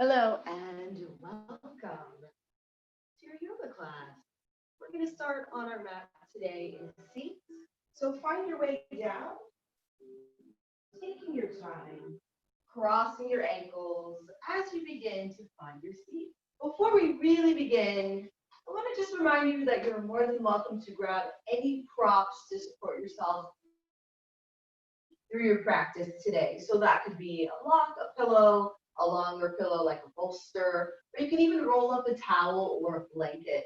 Hello and welcome to your yoga class. We're going to start on our mat today in seats. So find your way down, taking your time, crossing your ankles as you begin to find your seat. Before we really begin, I want to just remind you that you're more than welcome to grab any props to support yourself through your practice today. So that could be a block, a pillow, a longer pillow like a bolster, or you can even roll up a towel or a blanket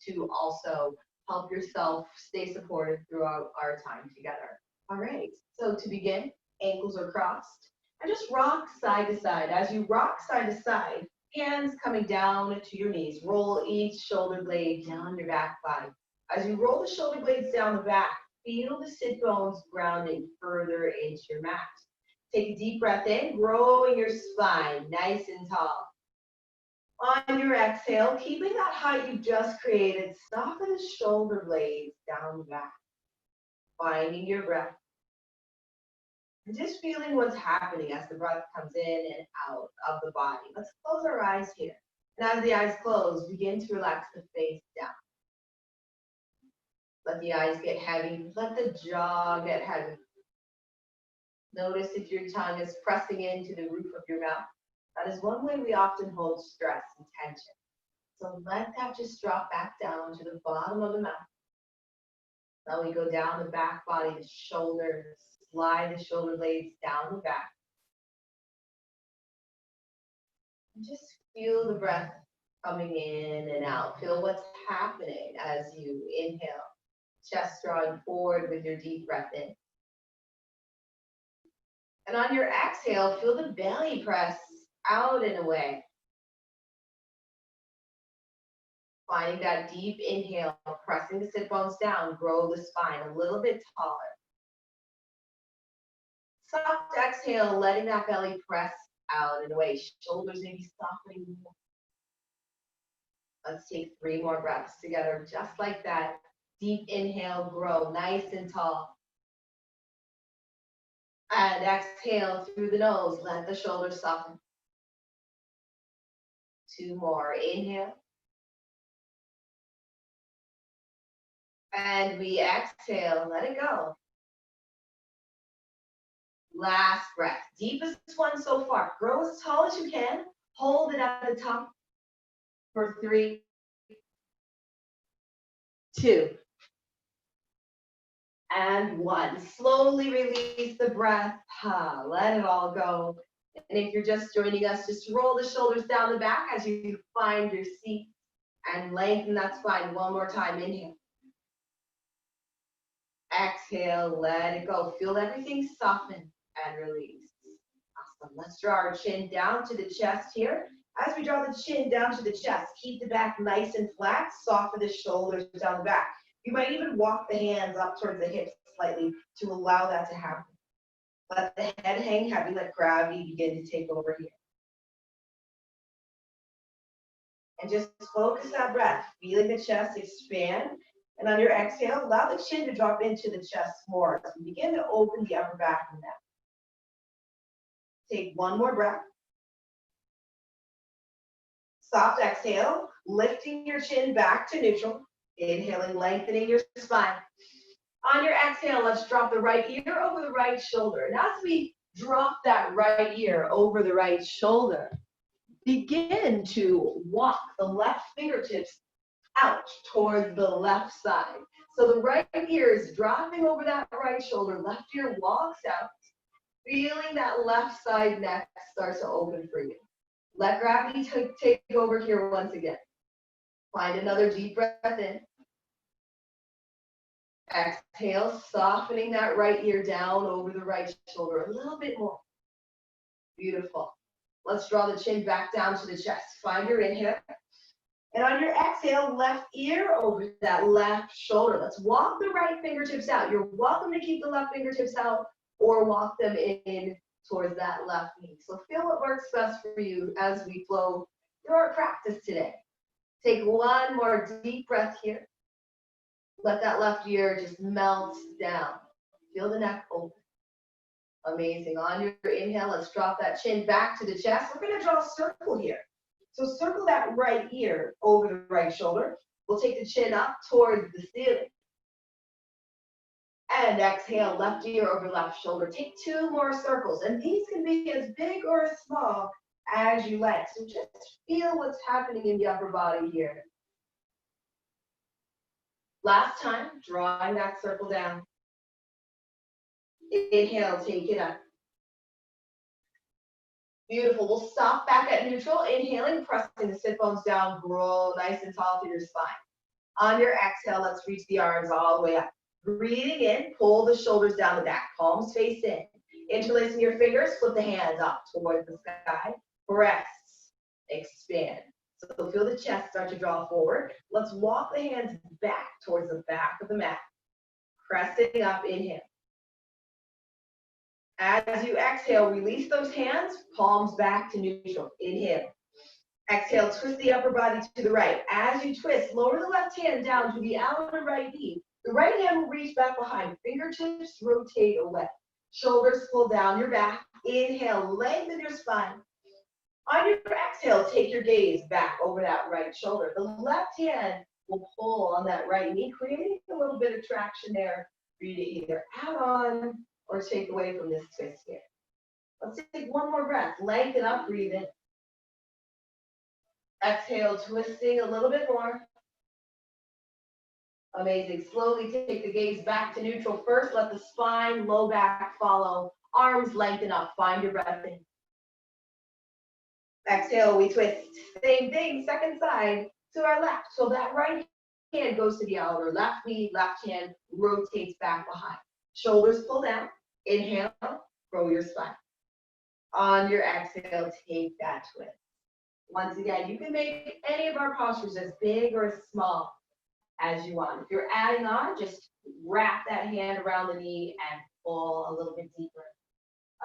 to also help yourself stay supported throughout our time together. All right, so to begin, ankles are crossed, and just rock side to side. As you rock side to side, hands coming down to your knees. Roll each shoulder blade down your back body. As you roll the shoulder blades down the back, feel the sit bones grounding further into your mat. Take a deep breath in, growing your spine nice and tall. On your exhale, keeping that height you just created, soften the shoulder blades down the back. Finding your breath. And just feeling what's happening as the breath comes in and out of the body. Let's close our eyes here. And as the eyes close, begin to relax the face down. Let the eyes get heavy. Let the jaw get heavy. Notice if your tongue is pressing into the roof of your mouth. That is one way we often hold stress and tension. So let that just drop back down to the bottom of the mouth. Now we go down the back body, the shoulders, slide the shoulder blades down the back. And just feel the breath coming in and out. Feel what's happening as you inhale. Chest drawing forward with your deep breath in. And on your exhale, feel the belly press out and away. Finding that deep inhale, pressing the sit bones down, grow the spine a little bit taller. Soft exhale, letting that belly press out and away. Shoulders maybe softening more. Let's take 3 more breaths together, just like that. Deep inhale, grow nice and tall. And exhale through the nose, let the shoulders soften. 2 more, inhale. And we exhale, let it go. Last breath, deepest one so far. Grow as tall as you can. Hold it at the top for 3, 2, and 1. Slowly release the breath. Let it all go. And if you're just joining us, just roll the shoulders down the back as you find your seat and lengthen that spine. One more time. Inhale. Exhale, let it go. Feel everything soften and release. Awesome. Let's draw our chin down to the chest here. As we draw the chin down to the chest, keep the back nice and flat. Soften the shoulders down the back. You might even walk the hands up towards the hips slightly to allow that to happen. Let the head hang heavy. Let gravity begin to take over here. And just focus that breath, feeling the chest expand. And on your exhale, allow the chin to drop into the chest more. So begin to open the upper back and neck. Take 1 more breath. Soft exhale, lifting your chin back to neutral. Inhaling, lengthening your spine. On your exhale, let's drop the right ear over the right shoulder. And as we drop that right ear over the right shoulder, begin to walk the left fingertips out towards the left side. So the right ear is dropping over that right shoulder, left ear walks out, feeling that left side neck starts to open for you. Let gravity take over here once again. Find another deep breath in. Exhale, softening that right ear down over the right shoulder a little bit more. Beautiful. Let's draw the chin back down to the chest. Find your inhale. And on your exhale, left ear over that left shoulder. Let's walk the right fingertips out. You're welcome to keep the left fingertips out or walk them in towards that left knee. So feel what works best for you as we flow through our practice today. Take 1 more deep breath here. Let that left ear just melt down. Feel the neck open. Amazing. On your inhale, let's drop that chin back to the chest. We're going to draw a circle here. So circle that right ear over the right shoulder. We'll take the chin up towards the ceiling. And exhale, left ear over left shoulder. Take 2 more circles. And these can be as big or as small as you like. So just feel what's happening in the upper body here. Last time, drawing that circle down. Inhale, take it up. Beautiful. We'll stop back at neutral. Inhaling, pressing the sit bones down. Grow nice and tall through your spine. On your exhale, let's reach the arms all the way up. Breathing in, pull the shoulders down the back. Palms face in. Interlacing your fingers, flip the hands up towards the sky. Breaths, expand. So feel the chest start to draw forward. Let's walk the hands back towards the back of the mat. Pressing up, inhale. As you exhale, release those hands, palms back to neutral. Inhale. Exhale, twist the upper body to the right. As you twist, lower the left hand down to the outer right knee. The right hand will reach back behind. Fingertips rotate away. Shoulders pull down your back. Inhale, lengthen your spine. On your exhale, take your gaze back over that right shoulder. The left hand will pull on that right knee, creating a little bit of traction there for you to either add on or take away from this twist here. Let's take one more breath. Lengthen up, breathe in. Exhale, twisting a little bit more. Amazing. Slowly take the gaze back to neutral first. Let the spine, low back follow. Arms lengthen up. Find your breath in. Exhale, we twist. Same thing, second side to our left. So that right hand goes to the outer left knee, left hand rotates back behind. Shoulders pull down. Inhale, grow your spine. On your exhale, take that twist. Once again, you can make any of our postures as big or as small as you want. If you're adding on, just wrap that hand around the knee and pull a little bit deeper.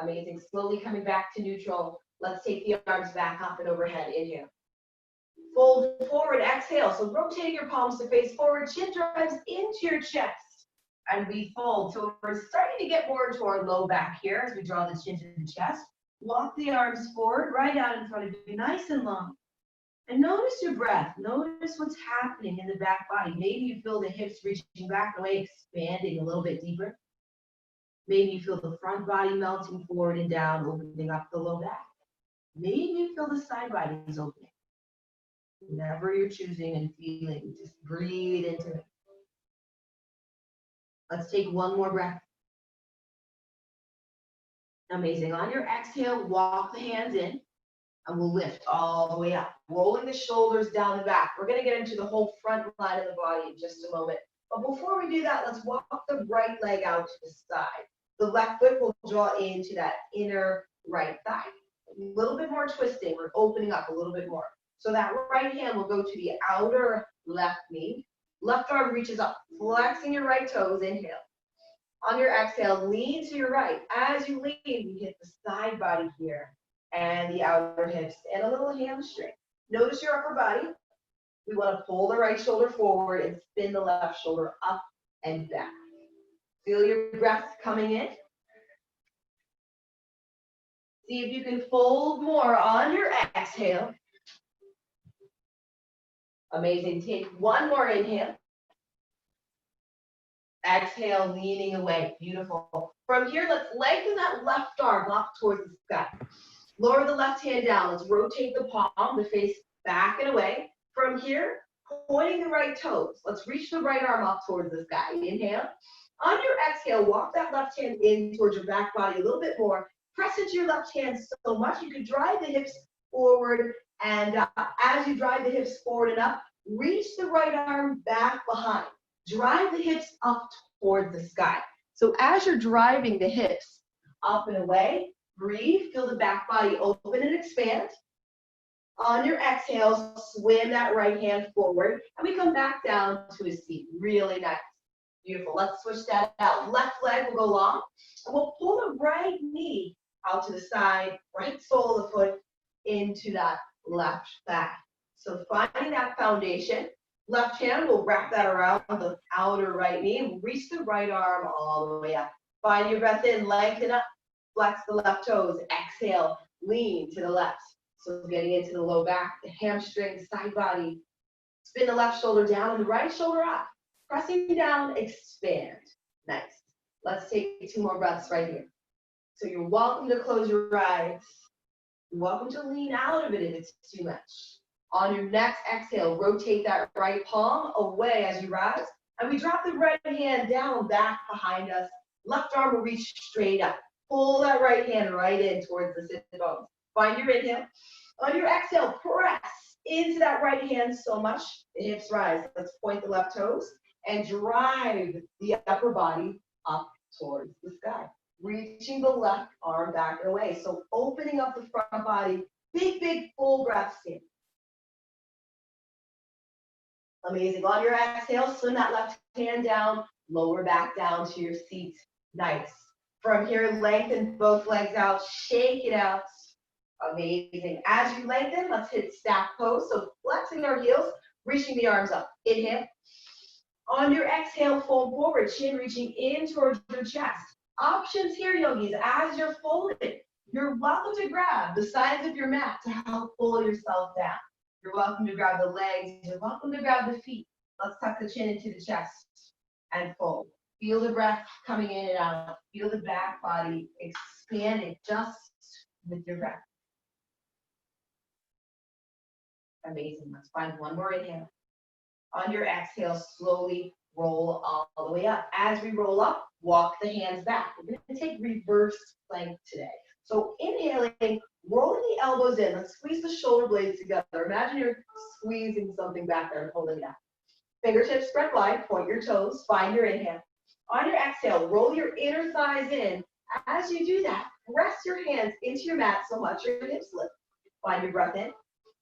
Amazing. Slowly coming back to neutral. Let's take the arms back up and overhead. Inhale. Fold forward, exhale. So rotating your palms to face forward, chin drives into your chest. And we fold. So we're starting to get more into our low back here as we draw the chin to the chest. Walk the arms forward, right out in front of you, nice and long. And notice your breath. Notice what's happening in the back body. Maybe you feel the hips reaching back away, expanding a little bit deeper. Maybe you feel the front body melting forward and down, opening up the low back. Maybe you feel the side bodies opening. Whatever you're choosing and feeling, just breathe into it. Let's take one more breath. Amazing. On your exhale, walk the hands in. And we'll lift all the way up, rolling the shoulders down the back. We're going to get into the whole front line of the body in just a moment. But before we do that, let's walk the right leg out to the side. The left foot will draw into that inner right thigh. A little bit more twisting. We're opening up a little bit more. So that right hand will go to the outer left knee. Left arm reaches up, flexing your right toes. Inhale. On your exhale, lean to your right. As you lean, we hit the side body here. And the outer hips and a little hamstring. Notice your upper body. We want to pull the right shoulder forward and spin the left shoulder up and back. Feel your breath coming in. See if you can fold more on your exhale. Amazing. Take one more inhale. Exhale, leaning away. Beautiful. From here, let's lengthen that left arm up towards the sky. Lower the left hand down. Let's rotate the palm, the face back and away. From here, pointing the right toes. Let's reach the right arm up towards the sky. Inhale. On your exhale, walk that left hand in towards your back body a little bit more. Press into your left hand so much you can drive the hips forward. And as you drive the hips forward and up, reach the right arm back behind. Drive the hips up toward the sky. So as you're driving the hips up and away, breathe, feel the back body open and expand. On your exhale, swim that right hand forward, and we come back down to a seat. Really nice. Beautiful. Let's switch that out. Left leg will go long, and we'll pull the right knee out to the side, right sole of the foot into that left thigh. So finding that foundation, left hand will wrap that around the outer right knee, and reach the right arm all the way up. Find your breath in, lengthen up. flex the left toes. Exhale, lean to the left. So getting into the low back, the hamstring, side body. Spin the left shoulder down and the right shoulder up. Pressing down, expand. Nice. Let's take 2 more breaths right here. So you're welcome to close your eyes. You're welcome to lean out of it if it's too much. On your next exhale, rotate that right palm away as you rise. And we drop the right hand down, back behind us. Left arm will reach straight up. Pull that right hand right in towards the sit bones. Find your inhale. On your exhale, press into that right hand so much, the hips rise. Let's point the left toes and drive the upper body up towards the sky. Reaching the left arm back and away. So opening up the front body, big, full breaths in. Amazing. On your exhale, swing that left hand down, lower back down to your seat. Nice. From here, lengthen both legs out, shake it out. Amazing. As you lengthen, let's hit stack pose. So flexing our heels, reaching the arms up. Inhale. On your exhale, fold forward, chin reaching in towards your chest. Options here, yogis, as you're folding, you're welcome to grab the sides of your mat to help pull yourself down. You're welcome to grab the legs. You're welcome to grab the feet. Let's tuck the chin into the chest and fold. Feel the breath coming in and out. Feel the back body expanding just with your breath. Amazing. Let's find one more inhale. On your exhale, slowly roll all the way up. As we roll up, walk the hands back. We're going to take reverse plank today. So inhaling, rolling the elbows in. Let's squeeze the shoulder blades together. Imagine you're squeezing something back there and holding it up. Fingertips spread wide, point your toes, find your inhale. On your exhale, roll your inner thighs in. As you do that, press your hands into your mat so much your hips lift. Find your breath in.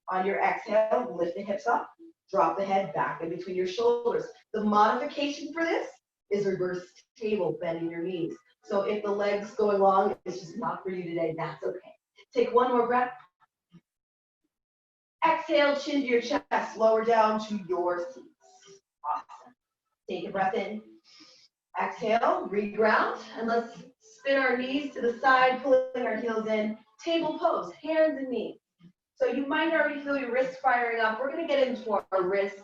On your exhale, lift the hips up. Drop the head back in between your shoulders. The modification for this is reverse table, bending your knees. So if the legs going long, it's just not for you today, that's okay. Take one more breath. Exhale, chin to your chest, lower down to your seats. Awesome. Take a breath in. Exhale, reground, and let's spin our knees to the side, pulling our heels in. Table pose, hands and knees. So you might already feel your wrists firing up. We're going to get into our wrists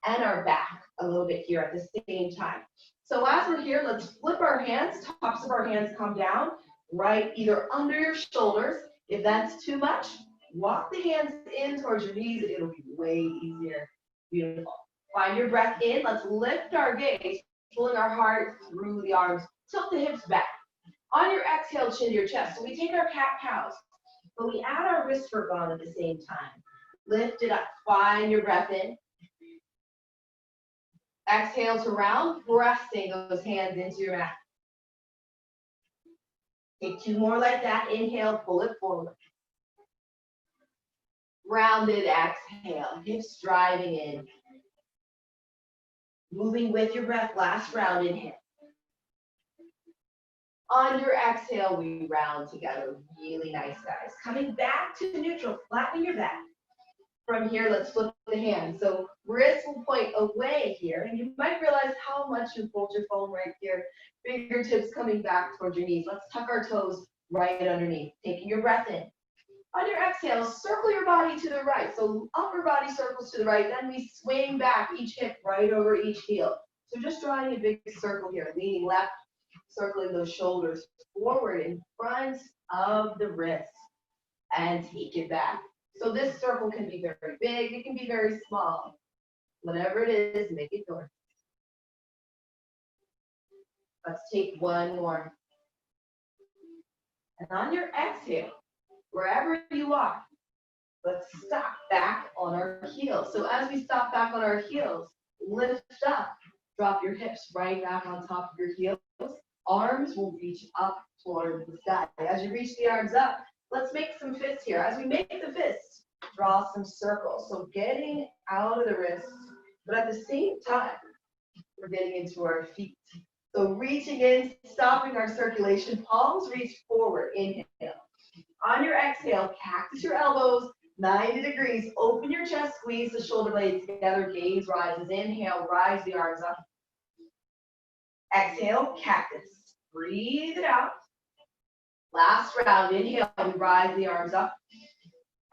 and our back a little bit here at the same time. So as we're here, let's flip our hands. Tops of our hands come down, right, either under your shoulders. If that's too much, walk the hands in towards your knees. It'll be way easier. Beautiful. Find your breath in. Let's lift our gaze, pulling our heart through the arms. Tilt the hips back. On your exhale, chin to your chest. So we take our cat-cows, but we add our wrist work on at the same time. Lift it up. Find your breath in. Exhale to round, pressing those hands into your mat. Take 2 more like that. Inhale, pull it forward. Rounded exhale, hips driving in. Moving with your breath, last round, inhale. On your exhale, we round together. Really nice, guys. Coming back to neutral, flattening your back. From here, let's flip the hands. So wrists will point away here, and you might realize how much you fold your phone right here. Fingertips coming back towards your knees. Let's tuck our toes right underneath. Taking your breath in. On your exhale, circle your body to the right. So upper body circles to the right. Then we swing back each hip right over each heel. So just drawing a big circle here. Leaning left, circling those shoulders forward in front of the wrist. And take it back. So this circle can be very big. It can be very small. Whatever it is, make it yours. Let's take one more. And on your exhale, wherever you are, let's stop back on our heels. So as we stop back on our heels, lift up. Drop your hips right back on top of your heels. Arms will reach up towards the sky. As you reach the arms up, let's make some fists here. As we make the fists, draw some circles. So getting out of the wrists, but at the same time, we're getting into our feet. So reaching in, stopping our circulation, palms reach forward, inhale. On your exhale, cactus your elbows, 90 degrees, open your chest, squeeze the shoulder blades together, gaze rises, inhale, rise the arms up. Exhale, cactus, breathe it out. Last round, inhale, we rise the arms up.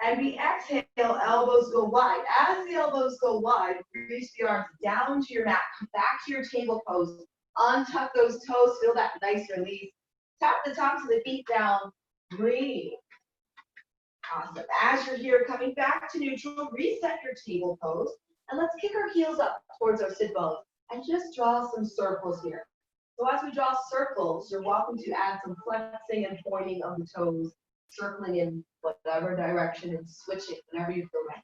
And we exhale, elbows go wide. As the elbows go wide, reach the arms down to your mat. Come back to your table pose. Untuck those toes, feel that nice release. Tap the tops of the feet down. Breathe. Awesome. As you're here, coming back to neutral, reset your table pose. And let's kick our heels up towards our sit bones. And just draw some circles here. So as we draw circles, you're welcome to add some flexing and pointing of the toes, circling in whatever direction and switching whenever you feel right.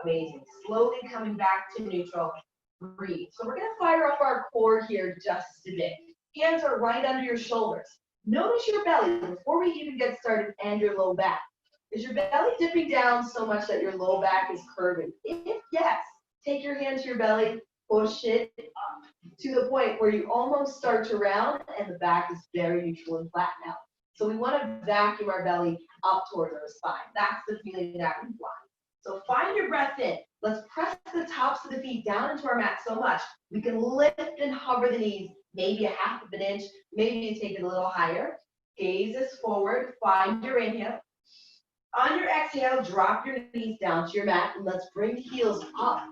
Amazing. Slowly coming back to neutral. Breathe. So we're going to fire up our core here just a bit. Hands are right under your shoulders. Notice your belly before we even get started and your low back. Is your belly dipping down so much that your low back is curving? If yes, take your hand to your belly, push it up to the point where you almost start to round and the back is very neutral and flat now. So we want to vacuum our belly up towards our spine. That's the feeling that we want. So find your breath in. Let's press the tops of the feet down into our mat so much. We can lift and hover the knees, maybe a half of an inch, maybe you take it a little higher. Gaze is forward, find your inhale. On your exhale, drop your knees down to your mat and let's bring the heels up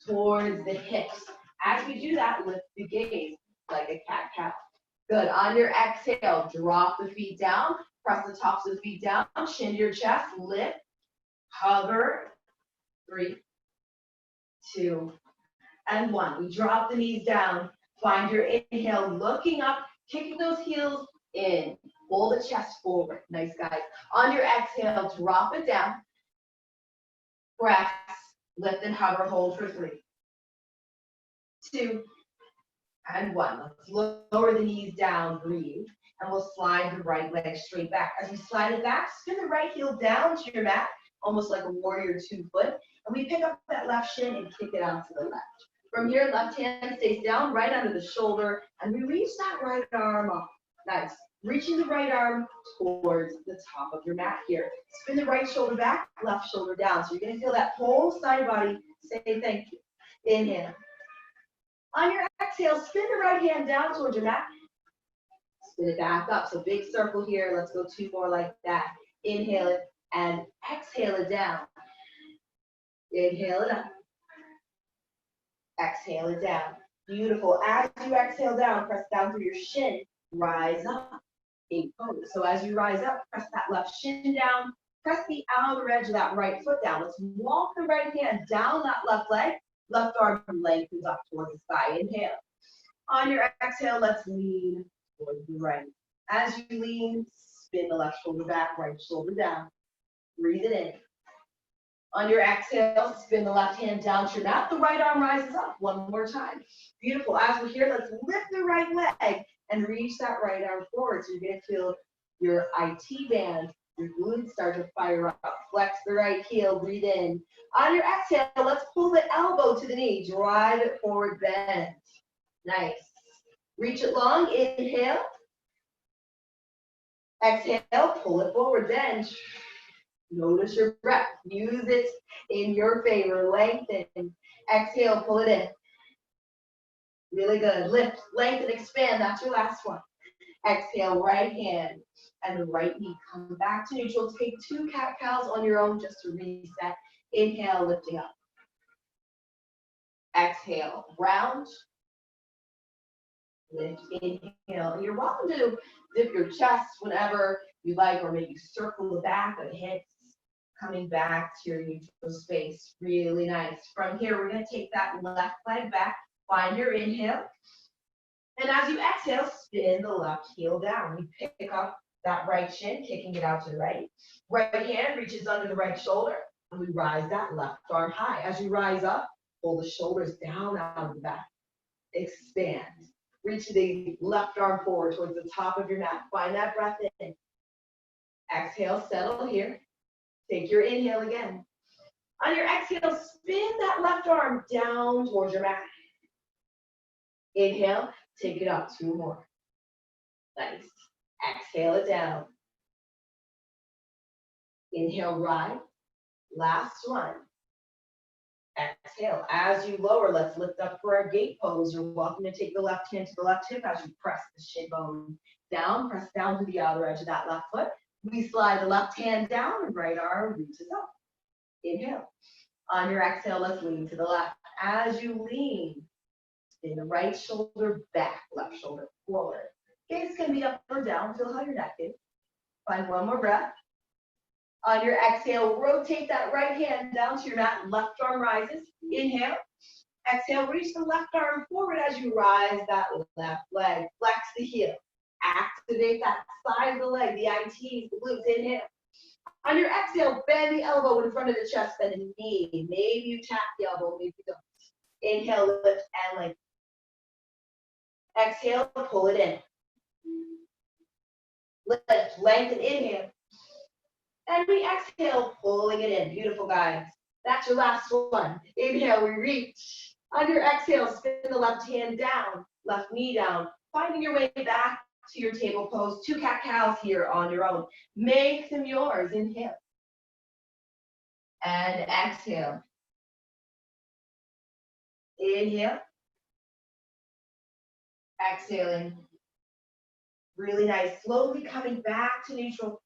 towards the hips. As we do that, lift the gaze like a cat-cow. Good. On your exhale, drop the feet down, press the tops of the feet down, chin to your chest, lift, hover, 3, 2, and 1. We drop the knees down, find your inhale, looking up, kicking those heels in, pull the chest forward. Nice, guys. On your exhale, drop it down, press, lift and hover, hold for 3, 2, and 1. Let's lower the knees down, breathe, and we'll slide the right leg straight back. As we slide it back, spin the right heel down to your mat, almost like a warrior 2-foot, and we pick up that left shin and kick it out to the left. From here, left hand stays down right under the shoulder, and we reach that right arm up. Nice. Reaching the right arm towards the top of your mat here. Spin the right shoulder back, left shoulder down. So you're going to feel that whole side body say thank you. Inhale. On your exhale, spin the right hand down towards your mat. Spin it back up. So big circle here. Let's go 2 more like that. Inhale it and exhale it down. Inhale it up. Exhale it down. Beautiful. As you exhale down, press down through your shin. Rise up. Big pose. So as you rise up, press that left shin down. Press the outer edge of that right foot down. Let's walk the right hand down that left leg. Left arm lengthens up towards the sky. Inhale. On your exhale, let's lean towards the right. As you lean, spin the left shoulder back, right shoulder down. Breathe it in. On your exhale, spin the left hand down to your mat. The right arm rises up. One more time. Beautiful. As we're here, let's lift the right leg and reach that right arm forward. So you're going to feel your IT band, your glutes start to fire up. Flex the right heel, breathe in. On your exhale, let's pull the elbow to the knee. Drive it forward, bend. Nice. Reach it long, inhale. Exhale, pull it forward, bend. Notice your breath. Use it in your favor. Lengthen. Exhale, pull it in. Really good. Lift, lengthen, expand. That's your last one. Exhale, right hand and the right knee. Come back to neutral. Take 2 cat-cows on your own just to reset. Inhale, lifting up. Exhale, round. Lift, inhale. You're welcome to dip your chest whenever you like, or maybe circle the back of the hips. Coming back to your neutral space. Really nice. From here, we're going to take that left leg back. Find your inhale. And as you exhale, spin the left heel down. We pick up that right shin, kicking it out to the right. Right hand reaches under the right shoulder. And we rise that left arm high. As you rise up, pull the shoulders down out of the back. Expand. Reach the left arm forward towards the top of your mat. Find that breath in. Exhale, settle here. Take your inhale again. On your exhale, spin that left arm down towards your mat. Inhale, take it up 2 more. Nice. Exhale it down. Inhale, rise. Last one. Exhale. As you lower, let's lift up for our gate pose. You're welcome to take the left hand to the left hip as you press the shin bone down, press down to the outer edge of that left foot. We slide the left hand down and right arm reaches up. Inhale. On your exhale, let's lean to the left. As you lean, spin the right shoulder back, left shoulder forward. Gaze can be up or down, feel how your neck is. Find one more breath. On your exhale, rotate that right hand down to your mat, left arm rises. Inhale. Exhale, reach the left arm forward as you rise that left leg. Flex the heel. Activate that side of the leg, the ITs, the glutes. Inhale. On your exhale, bend the elbow in front of the chest, bend the knee. Maybe you tap the elbow, maybe you don't. Inhale, lift and lengthen. Exhale, pull it in. Lift, lengthen, inhale. And we exhale, pulling it in. Beautiful, guys. That's your last one. Inhale, we reach. On your exhale, spin the left hand down, left knee down, finding your way back to your table pose. 2 cat-cows here on your own. Make them yours. Inhale. And exhale. Inhale. Exhaling. Really nice. Slowly coming back to neutral.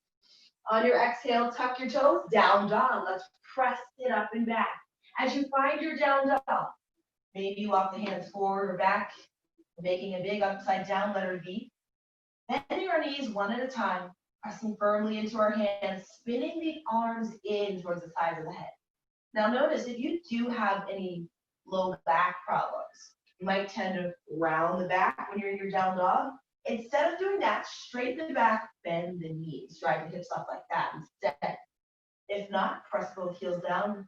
On your exhale, tuck your toes, down dog. Let's press it up and back. As you find your down dog, maybe you walk the hands forward or back, making a big upside down letter V. Bending our knees one at a time, pressing firmly into our hands, spinning the arms in towards the sides of the head. Now notice if you do have any low back problems, you might tend to round the back when you're in your down dog. Instead of doing that, straighten the back, bend the knees, drive the hips up like that instead. If not, press both heels down,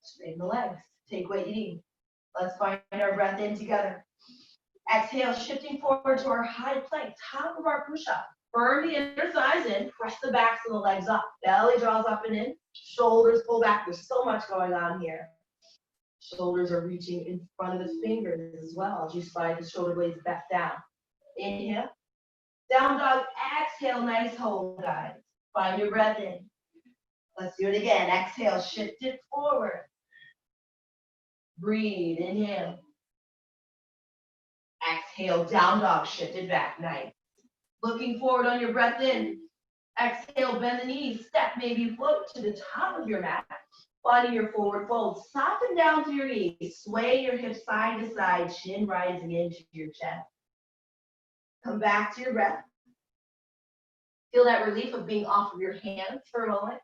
straighten the legs, take what you need. Let's find our breath in together. Exhale, shifting forward to our high plank, top of our push-up. Burn the inner thighs in, press the backs of the legs up. Belly draws up and in, shoulders pull back. There's so much going on here. Shoulders are reaching in front of the fingers as well as you slide the shoulder blades back down. Inhale. Down dog, exhale, nice hold, guys. Find your breath in. Let's do it again. Exhale, shift it forward. Breathe, inhale. Exhale, down dog, shift it back, nice. Looking forward on your breath in. Exhale, bend the knees, step, maybe float to the top of your mat. Finding your forward fold, soften down through your knees. Sway your hips side to side, chin rising into your chest. Come back to your breath. Feel that relief of being off of your hands for a moment.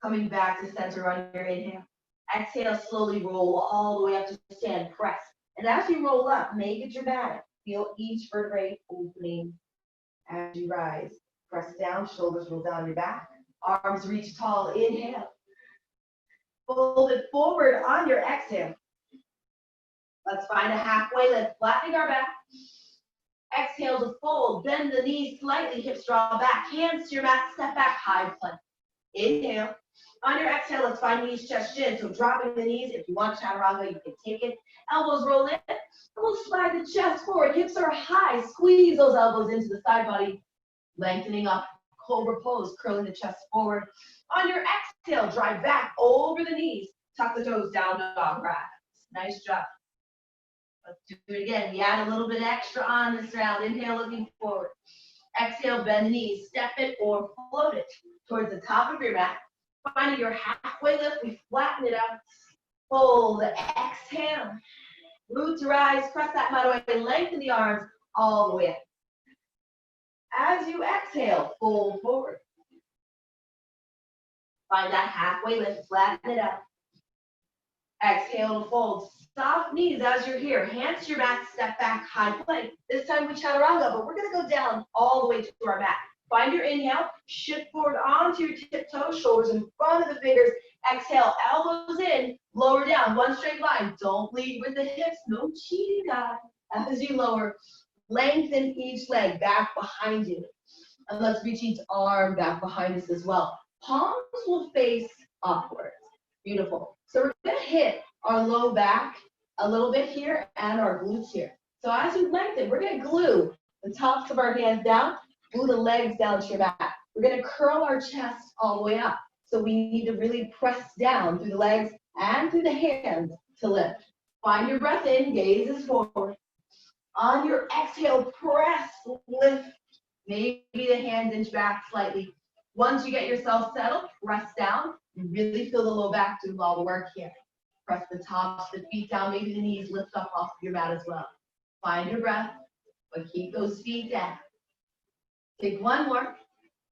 Coming back to center on your inhale. Exhale, slowly roll all the way up to stand, press. And as you roll up, make it dramatic. Feel each vertebrae opening as you rise. Press down, shoulders roll down your back. Arms reach tall, inhale. Fold it forward on your exhale. Let's find a halfway lift, flattening our back. Exhale to fold, bend the knees slightly, hips draw back, hands to your mat, step back, high plank. Inhale. On your exhale, let's find knees, chest, chin. So dropping the knees, if you want chaturanga, you can take it. Elbows roll in, and we'll slide the chest forward. Hips are high, squeeze those elbows into the side body, lengthening up, cobra pose, curling the chest forward. On your exhale, drive back over the knees, tuck the toes, down dog rise. Nice job. Let's do it again. We add a little bit extra on this round. Inhale, looking forward. Exhale, bend the knees, step it or float it towards the top of your mat. Finding your halfway lift, we flatten it out. Fold, exhale. Root to rise, press that mat away, lengthen the arms all the way up. As you exhale, fold forward. Find that halfway lift, flatten it out. Exhale to fold. Soft knees as you're here. Hands to your mat, step back, high plank. This time we chaturanga, but we're going to go down all the way to our mat. Find your inhale, shift forward onto your tiptoes, shoulders in front of the fingers. Exhale, elbows in, lower down, one straight line. Don't lead with the hips, no cheating, guys. As you lower, lengthen each leg back behind you. And let's reach each arm back behind us as well. Palms will face upwards. Beautiful. So we're going to hit our low back a little bit here and our glutes here. So as you lengthen, we're going to glue the tops of our hands down, glue the legs down to your mat. We're going to curl our chest all the way up. So we need to really press down through the legs and through the hands to lift. Find your breath in, gaze is forward. On your exhale, press, lift. Maybe the hands inch back slightly. Once you get yourself settled, press down. You really feel the low back do all the work here. Press the tops of the feet down. Maybe the knees lift up off your mat as well. Find your breath, but keep those feet down. Take one more.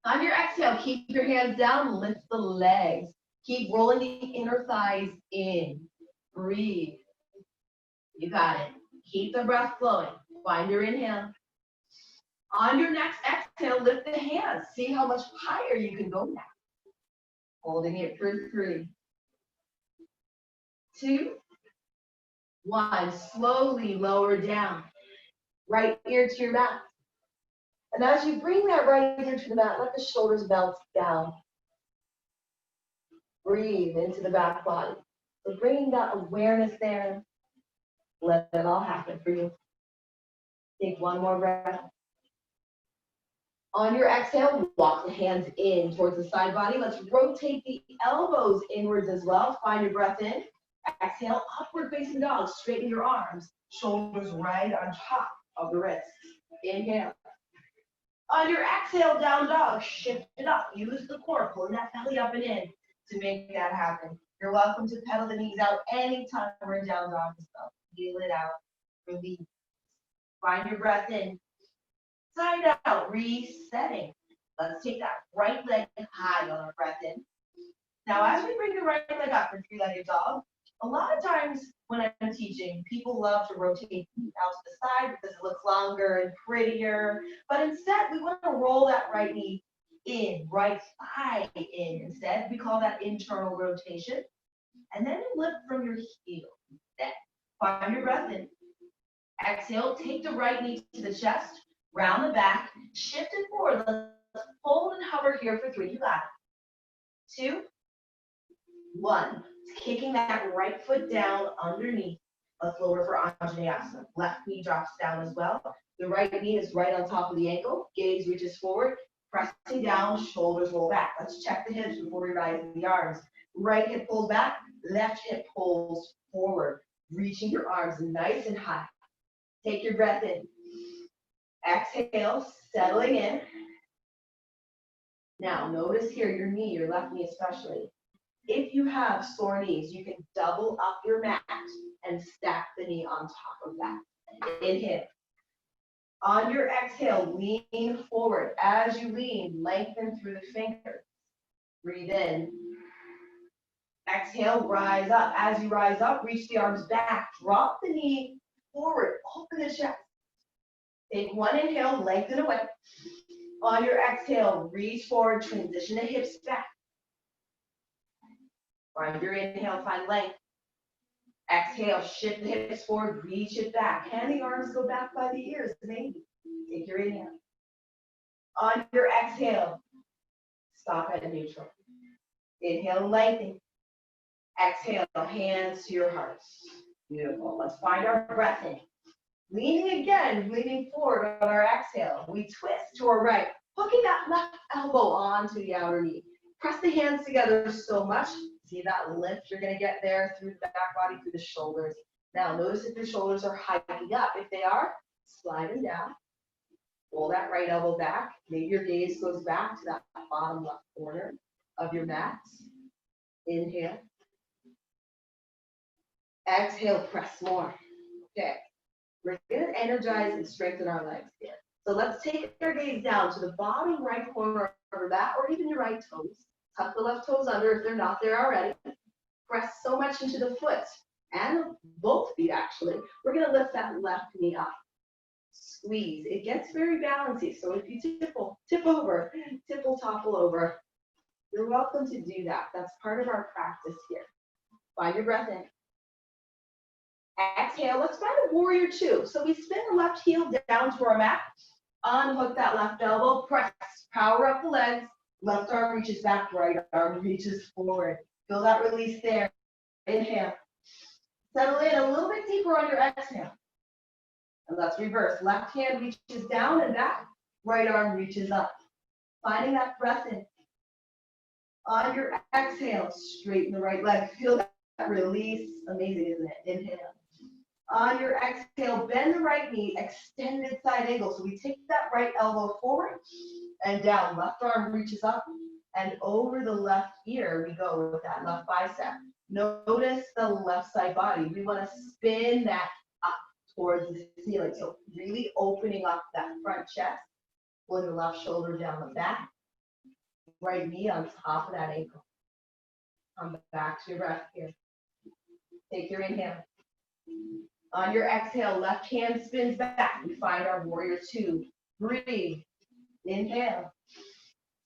On your exhale, keep your hands down. Lift the legs. Keep rolling the inner thighs in. Breathe. You got it. Keep the breath flowing. Find your inhale. On your next exhale, lift the hands. See how much higher you can go now. Holding it for 3, 2, 1. Slowly lower down. Right ear to your mat. And as you bring that right ear to the mat, let the shoulders melt down. Breathe into the back body. So bringing that awareness there, let it all happen for you. Take one more breath. On your exhale, walk the hands in towards the side body. Let's rotate the elbows inwards as well. Find your breath in. Exhale, upward facing dog. Straighten your arms. Shoulders right on top of the wrists. Inhale. On your exhale, down dog. Shift it up. Use the core. Pulling that belly up and in to make that happen. You're welcome to pedal the knees out anytime we're in down dog as well. Feel it out. Release. Find your breath in. Side out, resetting. Let's take that right leg high on our breath in. Now, as we bring the right leg up for three-legged dog, a lot of times when I'm teaching, people love to rotate feet out to the side because it looks longer and prettier. But instead, we want to roll that right knee in, right thigh in. Instead, we call that internal rotation. And then lift from your heel. Then find your breath in. Exhale, take the right knee to the chest. Round the back, shift it forward. Let's hold and hover here for 3. You got it. 2, 1. Kicking that right foot down underneath. Let's lower for Anjaneyasana. Left knee drops down as well. The right knee is right on top of the ankle. Gaze reaches forward. Pressing down, shoulders roll back. Let's check the hips before we rise the arms. Right hip pulls back. Left hip pulls forward. Reaching your arms nice and high. Take your breath in. Exhale, settling in. Now, notice here your knee, your left knee especially. If you have sore knees, you can double up your mat and stack the knee on top of that. Inhale. On your exhale, lean forward. As you lean, lengthen through the fingers. Breathe in. Exhale, rise up. As you rise up, reach the arms back. Drop the knee forward. Open the chest. Take one inhale, lengthen away. On your exhale, reach forward, transition the hips back. Find your inhale, find length. Exhale, shift the hips forward, reach it back. And the arms go back by the ears, maybe. Take your inhale. On your exhale, stop at neutral. Inhale, lengthen. Exhale, hands to your heart. Beautiful. Let's find our breath in. Leaning again, leaning forward on our exhale. We twist to our right, hooking that left elbow onto the outer knee. Press the hands together so much. See that lift you're going to get there through the back body, through the shoulders. Now, notice if your shoulders are hiking up. If they are, slide them down. Pull that right elbow back. Maybe your gaze goes back to that bottom left corner of your mat. Inhale. Exhale, press more. Okay. We're going to energize and strengthen our legs here. So let's take our gaze down to the bottom right corner of our mat, or even your right toes. Tuck the left toes under if they're not there already. Press so much into the foot, and both feet actually. We're going to lift that left knee up. Squeeze. It gets very balancy, so if you tip over, tipple, topple over, you're welcome to do that. That's part of our practice here. Find your breath in. Exhale, let's find a warrior 2. So we spin the left heel down to our mat, unhook that left elbow, press, power up the legs, left arm reaches back, right arm reaches forward. Feel that release there. Inhale. Settle in a little bit deeper on your exhale. And let's reverse. Left hand reaches down and back, right arm reaches up. Finding that breath in. On your exhale, straighten the right leg. Feel that release. Amazing, isn't it? Inhale. On your exhale, bend the right knee, extended side angle. So we take that right elbow forward and down. Left arm reaches up and over the left ear we go with that left bicep. Notice the left side body. We want to spin that up towards the ceiling. So really opening up that front chest, pulling the left shoulder down the back, right knee on top of that ankle. Come back to your breath here. Take your inhale. On your exhale, left hand spins back. We find our warrior two. Breathe. Inhale.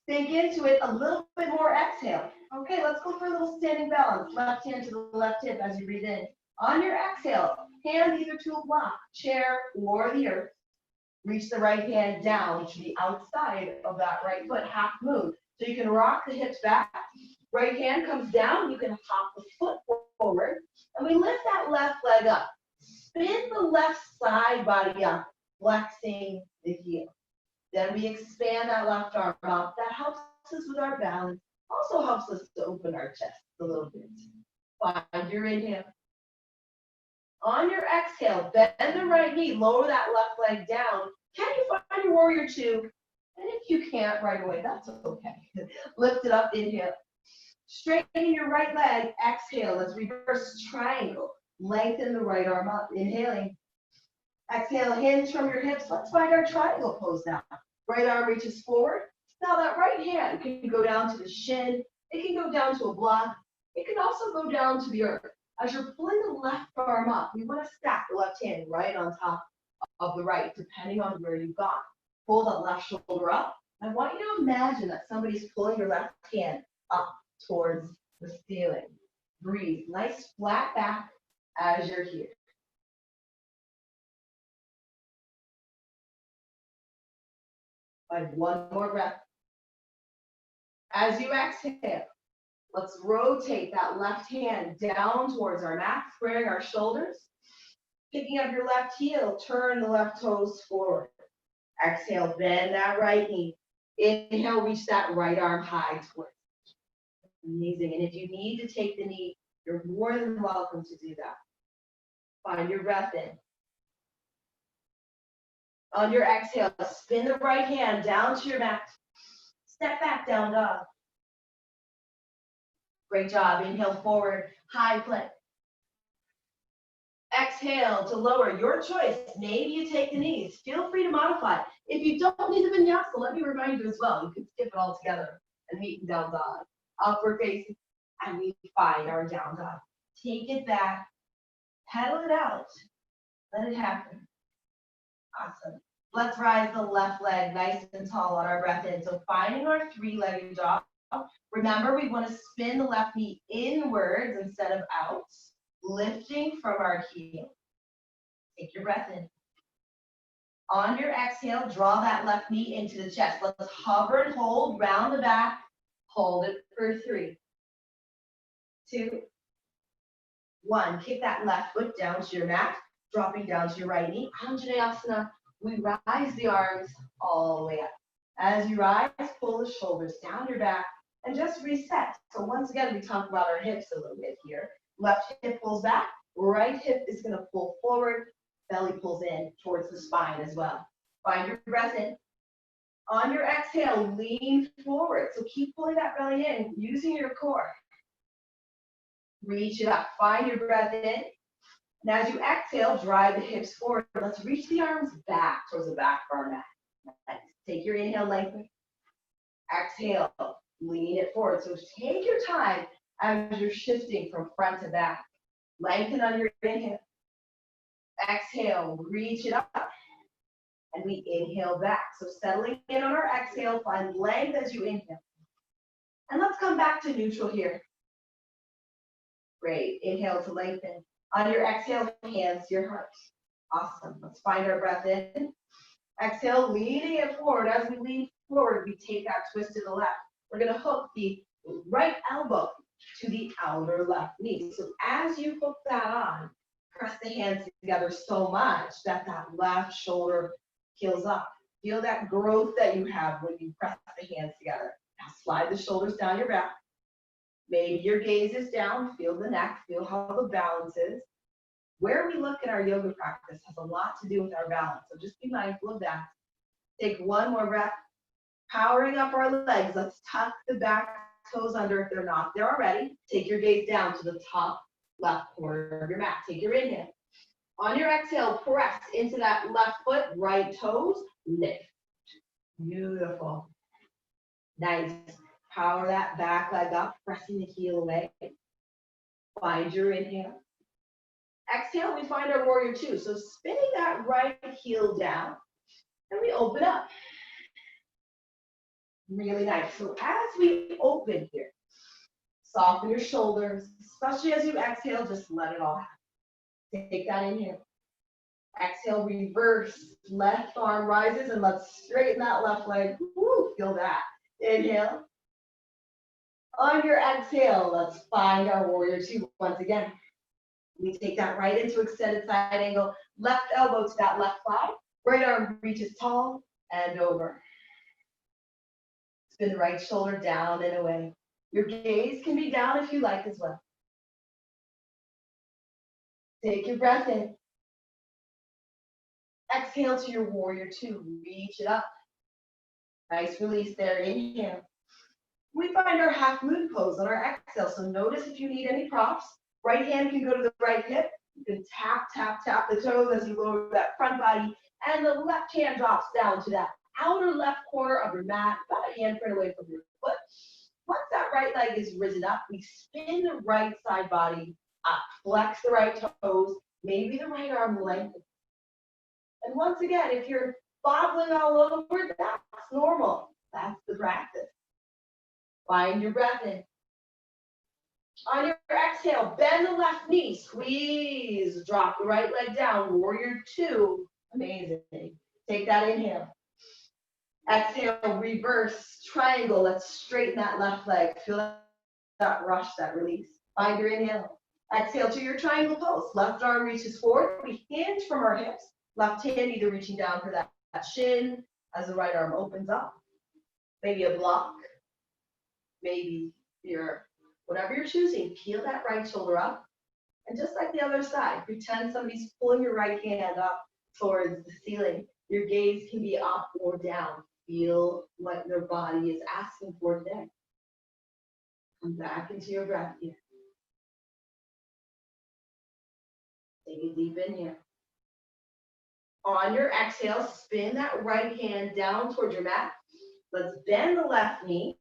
Sink into it a little bit more. Exhale. Okay, let's go for a little standing balance. Left hand to the left hip as you breathe in. On your exhale, hand either to a block, chair, or the earth. Reach the right hand down to the outside of that right foot, half moon. So you can rock the hips back. Right hand comes down. You can hop the foot forward. And we lift that left leg up. Spin the left side body up, flexing the heel. Then we expand that left arm up. That helps us with our balance. Also helps us to open our chest a little bit. Find your inhale. On your exhale, bend the right knee, lower that left leg down. Can you find your warrior two? And if you can't right away, that's okay. Lift it up, inhale. Straighten your right leg, exhale. Let's reverse triangle. Lengthen the right arm up, inhaling. Exhale, hinge from your hips. Let's find our triangle pose now. Right arm reaches forward. Now that right hand can go down to the shin. It can go down to a block. It can also go down to the earth. As you're pulling the left arm up, we want to stack the left hand right on top of the right, depending on where you've got. Pull the left shoulder up. I want you to imagine that somebody's pulling your left hand up towards the ceiling. Breathe. Nice flat back as you're here. Find one more breath. As you exhale, let's rotate that left hand down towards our mat, squaring our shoulders. Picking up your left heel, turn the left toes forward. Exhale, bend that right knee. Inhale, reach that right arm high towards. Amazing. And if you need to take the knee, you're more than welcome to do that. Find your breath in. On your exhale, spin the right hand down to your mat. Step back, down dog. Great job. Inhale forward, high plank. Exhale to lower, your choice. Maybe you take the knees. Feel free to modify. If you don't need the vinyasa, let me remind you as well. You can skip it all together and meet in down dog. Upward facing, and we find our down dog. Take it back, pedal it out, let it happen. Awesome. Let's rise the left leg nice and tall on our breath in. So finding our three-legged dog. Remember, we want to spin the left knee inwards instead of out, lifting from our heel. Take your breath in. On your exhale, draw that left knee into the chest. Let's hover and hold, round the back. Hold it for 3, 2, 1. Kick that left foot down to your mat, dropping down to your right knee. Anjaneyasana. We rise the arms all the way up. As you rise, pull the shoulders down your back and just reset. So once again, we talk about our hips a little bit here. Left hip pulls back, right hip is going to pull forward, belly pulls in towards the spine as well. Find your breath in. On your exhale, lean forward. So keep pulling that belly in, using your core. Reach it up. Find your breath in. And as you exhale, drive the hips forward. Let's reach the arms back towards the back of our mat. Nice. Take your inhale, lengthen. Exhale, lean it forward. So take your time as you're shifting from front to back. Lengthen on your inhale. Exhale, reach it up. And we inhale back. So settling in on our exhale, find length as you inhale. And let's come back to neutral here. Great. Inhale to lengthen. On your exhale, hands to your heart. Awesome. Let's find our breath in. Exhale, leaning it forward. As we lean forward, we take that twist to the left. We're going to hook the right elbow to the outer left knee. So as you hook that on, press the hands together so much that that left shoulder heals up. Feel that growth that you have when you press the hands together. Now slide the shoulders down your back. Maybe your gaze is down. Feel the neck. Feel how the balance is. Where we look in our yoga practice has a lot to do with our balance. So just be mindful of that. Take one more breath. Powering up our legs. Let's tuck the back toes under if they're not there already. Take your gaze down to the top left corner of your mat. Take your inhale. On your exhale, press into that left foot, right toes, lift. Beautiful. Nice. Power that back leg up, pressing the heel away. Find your inhale. Exhale, we find our warrior two. So spinning that right heel down, and we open up. Really nice. So as we open here, soften your shoulders, especially as you exhale, just let it all happen. Take that inhale. Exhale, reverse, left arm rises, and let's straighten that left leg. Woo, feel that. Inhale. On your exhale, let's find our warrior two once again. We take that right into extended side angle, left elbow to that left thigh, right arm reaches tall and over. Spin the right shoulder down and away. Your gaze can be down if you like as well. Take your breath in. Exhale to your warrior two. Reach it up. Nice release there. Inhale. We find our half moon pose on our exhale. So notice if you need any props. Right hand can go to the right hip. You can tap, tap, tap the toes as you lower that front body. And the left hand drops down to that outer left corner of your mat, about a handprint away from your foot. Once that right leg is risen up, we spin the right side body up. Flex the right toes. Maybe the right arm lengthens. And once again, if you're bobbling all over, that's normal. That's the practice. Find your breath in. On your exhale, bend the left knee, squeeze, drop the right leg down, warrior two. Amazing. Take that inhale. Exhale, reverse, triangle. Let's straighten that left leg. Feel that rush, that release. Find your inhale. Exhale to your triangle pose. Left arm reaches forward. We hinge from our hips. Left hand either reaching down for that shin as the right arm opens up. Maybe a block. Maybe whatever you're choosing, peel that right shoulder up. And just like the other side, pretend somebody's pulling your right hand up towards the ceiling. Your gaze can be up or down. Feel what your body is asking for today. Come back into your breath here. Take a deep inhale. On your exhale, spin that right hand down towards your mat. Let's bend the left knee.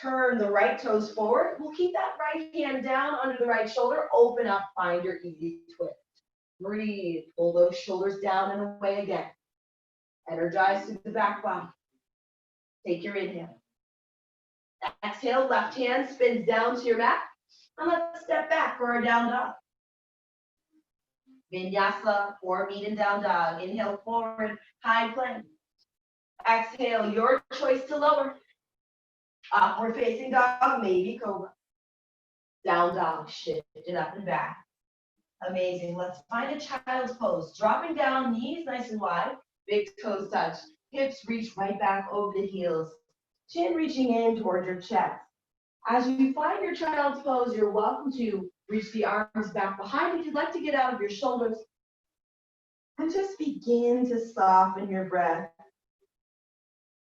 Turn the right toes forward. We'll keep that right hand down under the right shoulder. Open up, find your easy twist. Breathe, pull those shoulders down and away again. Energize through the back body. Take your inhale. Exhale, left hand spins down to your mat. And let's step back for our down dog. Vinyasa, forearm and down dog. Inhale forward, high plank. Exhale, your choice to lower. Upward facing dog, maybe cobra. Down dog, shift it up and back. Amazing. Let's find a child's pose. Dropping down, knees nice and wide. Big toes touch. Hips reach right back over the heels. Chin reaching in towards your chest. As you find your child's pose, you're welcome to reach the arms back behind if you'd like to get out of your shoulders. And just begin to soften your breath.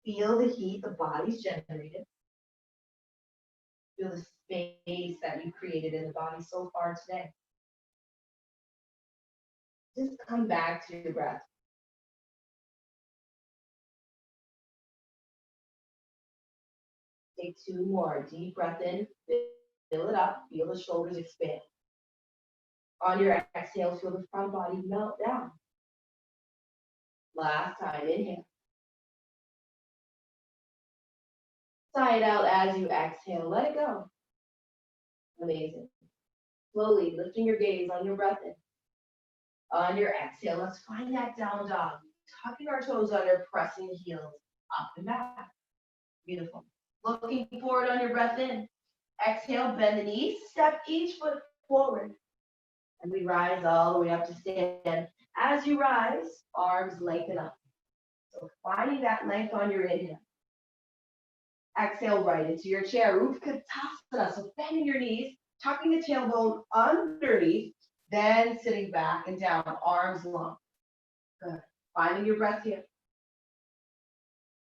Feel the heat the body's generated. Feel the space that you created in the body so far today. Just come back to your breath. Take two more. Deep breath in. Fill it up. Feel the shoulders expand. On your exhale, feel the front body melt down. Last time, inhale. Sigh it out as you exhale. Let it go. Amazing. Slowly lifting your gaze on your breath in. On your exhale, let's find that down dog. Tucking our toes under, pressing the heels up and back. Beautiful. Looking forward on your breath in. Exhale, bend the knees, step each foot forward. And we rise all the way up to stand. As you rise, arms lengthen up. So finding that length on your inhale. Exhale right into your chair. Utkatasana. So bending your knees, tucking the tailbone underneath. Then sitting back and down, arms long. Good. Finding your breath here.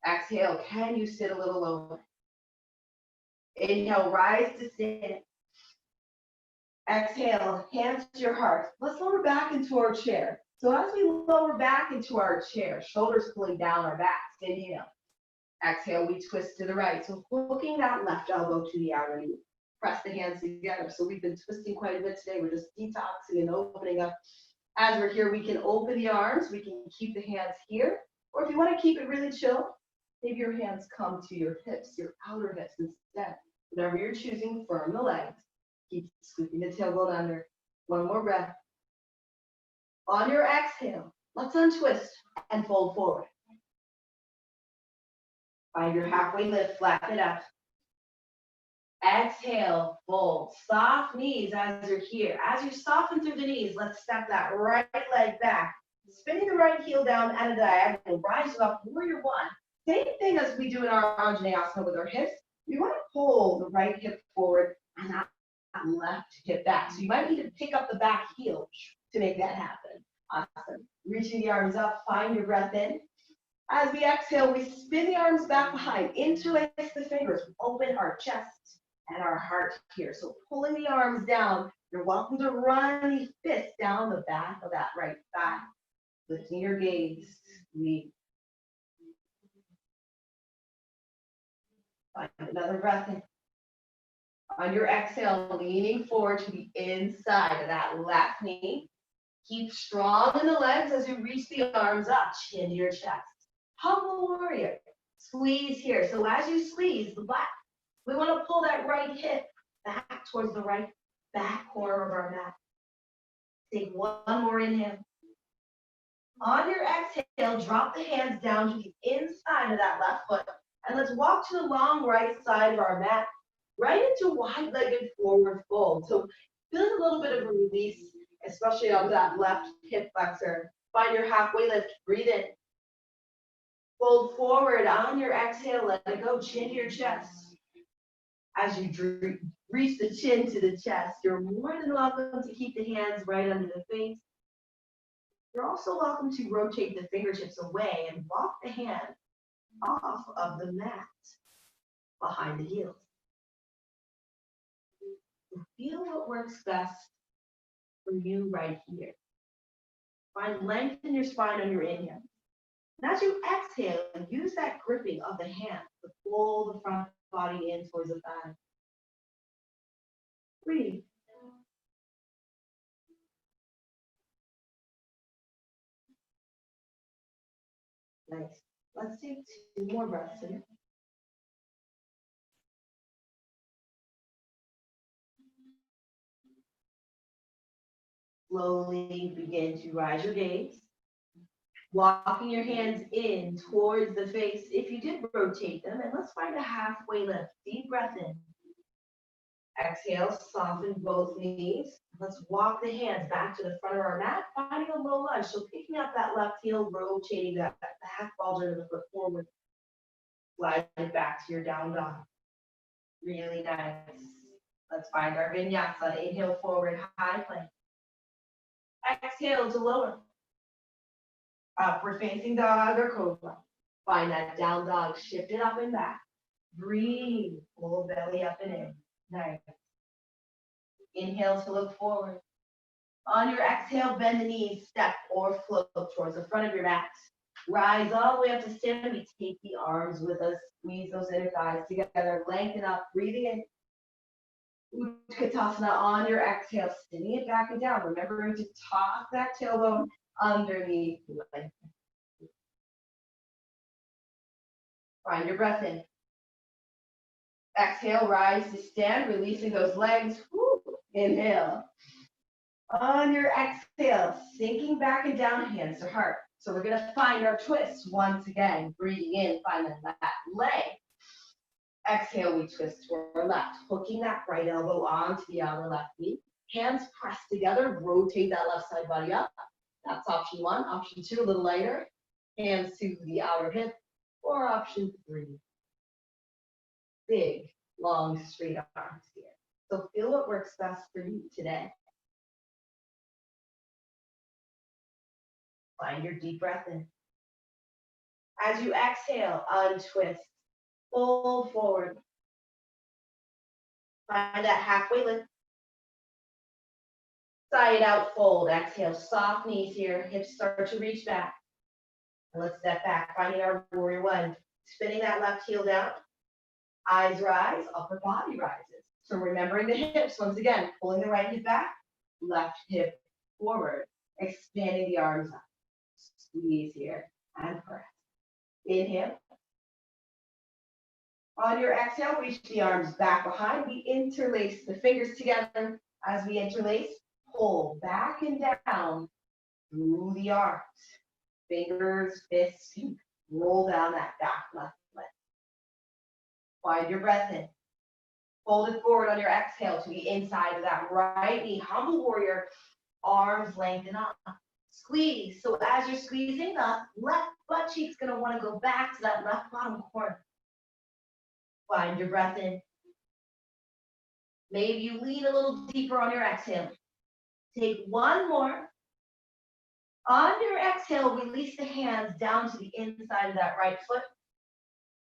Exhale, can you sit a little lower? Inhale, rise to stand. Exhale, hands to your heart. Let's lower back into our chair. So as we lower back into our chair, shoulders pulling down our backs. Inhale. Exhale, we twist to the right. So hooking that left elbow to the outer knee. Press the hands together. So we've been twisting quite a bit today. We're just detoxing and opening up. As we're here, we can open the arms. We can keep the hands here. Or if you want to keep it really chill, maybe your hands come to your hips, your outer hips instead. Whatever you're choosing, firm the legs. Keep scooping the tailbone under. One more breath. On your exhale, let's untwist and fold forward. Find your halfway lift, flatten it up. Exhale, fold. Soft knees as you're here. As you soften through the knees, let's step that right leg back. Spinning the right heel down at a diagonal, rise up, warrior one. Same thing as we do in our Anjaneyasana with our hips. We want to pull the right hip forward and that left hip back. So you might need to pick up the back heel to make that happen. Awesome. Reaching the arms up, find your breath in. As we exhale, we spin the arms back behind, interlace the fingers, open our chest and our heart here. So pulling the arms down, you're welcome to run the fists down the back of that right thigh. Lifting your gaze, squeeze. Find another breath in. On your exhale, leaning forward to the inside of that left knee. Keep strong in the legs as you reach the arms up, chin to your chest. Humble warrior. Squeeze here. So as you squeeze the back, we want to pull that right hip back towards the right back corner of our mat. Take one more inhale. On your exhale, drop the hands down to the inside of that left foot. And let's walk to the long right side of our mat, right into wide-legged forward fold. So feeling a little bit of a release, especially on that left hip flexor. Find your halfway lift, breathe in. Fold forward on your exhale, let it go, chin to your chest. As you reach the chin to the chest, you're more than welcome to keep the hands right under the face. You're also welcome to rotate the fingertips away and walk the hand off of the mat behind the heels. Feel what works best for you right here. Find length in your spine on your inhale. And as you exhale, use that gripping of the hand to pull the front body in towards the thigh. Breathe. Nice. Let's take 2 more breaths in. Slowly begin to rise your gaze. Walking your hands in towards the face. If you did rotate them, and let's find a halfway lift. Deep breath in. Exhale, soften both knees. Let's walk the hands back to the front of our mat, finding a low lunge. So picking up that left heel, rotating that back ball of the foot forward. Slide it back to your down dog. Really nice. Let's find our vinyasa. Inhale forward, high plank. Exhale to lower. Upward facing dog or cobra. Find that down dog, shift it up and back. Breathe, pull belly up and in. Nice. Inhale to look forward. On your exhale, bend the knees, step or float towards the front of your mat. Rise all the way up to stand. We take the arms with us. Squeeze those inner thighs together. Lengthen up, breathing in. Utkatasana on your exhale, sending it back and down. Remembering to toss that tailbone underneath. Find your breath in. Exhale, rise to stand, releasing those legs. Woo. Inhale. On your exhale, sinking back and down, hands to heart. So we're going to find our twist once again. Breathing in, find that leg. Exhale, we twist to our left, hooking that right elbow onto the outer left knee. Hands pressed together, rotate that left side body up. That's option 1. Option 2, a little lighter. Hands to the outer hip. Or option 3. Big, long, straight arms here. So feel what works best for you today. Find your deep breath in. As you exhale, untwist, fold forward. Find that halfway lift. Side out, fold. Exhale, soft knees here. Hips start to reach back. And let's step back, finding our warrior one. Spinning that left heel down. Eyes rise, upper body rises. So remembering the hips, once again, pulling the right hip back, left hip forward, expanding the arms up. Squeeze here and press. Inhale. On your exhale, reach the arms back behind. We interlace the fingers together. As we interlace, pull back and down through the arms. Fingers, fists, roll down that back left leg. Find your breath in. Fold it forward on your exhale to the inside of that right knee. Humble warrior, arms lengthen up. Squeeze. So as you're squeezing, the left butt cheek's going to want to go back to that left bottom corner. Find your breath in. Maybe you lean a little deeper on your exhale. Take one more. On your exhale, release the hands down to the inside of that right foot.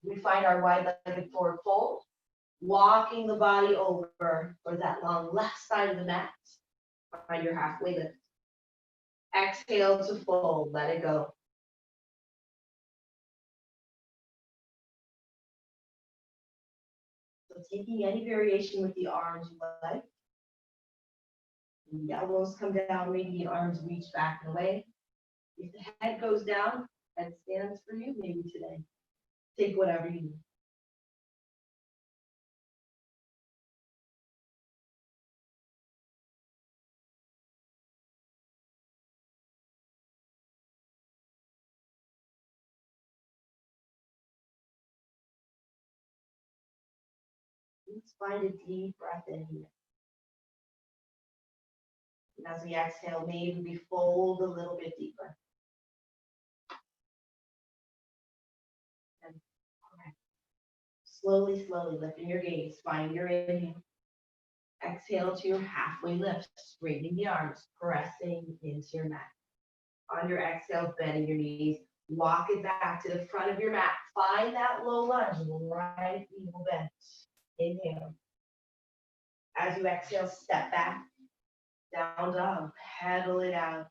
We find our wide-legged forward fold. Walking the body over for that long left side of the mat. Find your halfway lift. Exhale to fold, let it go. So taking any variation with the arms you like. The elbows come down, maybe the arms reach back and away. If the head goes down, head stands for you maybe today. Take whatever you need. Let's find a deep breath in here. And as we exhale, maybe we fold a little bit deeper. And slowly, slowly lifting your gaze. Find your inhale. Exhale to your halfway lift, straightening the arms, pressing into your mat. On your exhale, bending your knees. Walk it back to the front of your mat. Find that low lunge, right knee will bend. Inhale. As you exhale, step back. Down dog, pedal it out.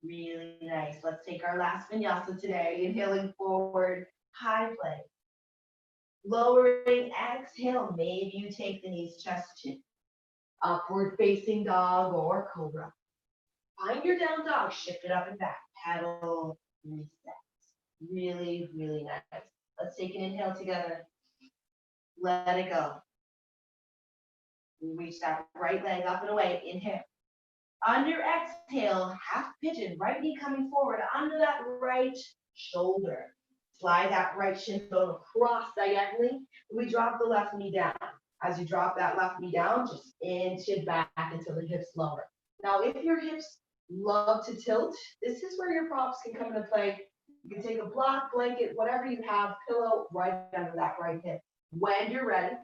Really nice. Let's take our last vinyasa today. Inhaling forward, high plank. Lowering, exhale. Maybe you take the knees, chest, chin. Upward facing dog or cobra. Find your down dog, shift it up and back. Pedal, reset. Really, really nice. Let's take an inhale together. Let it go. Reach that right leg up and away. Inhale. On your exhale, half pigeon, right knee coming forward under that right shoulder. Slide that right shin bone across diagonally. We drop the left knee down. As you drop that left knee down, just inch it back until the hips lower. Now, if your hips love to tilt, this is where your props can come into play. You can take a block, blanket, whatever you have, pillow right under that right hip. When you're ready,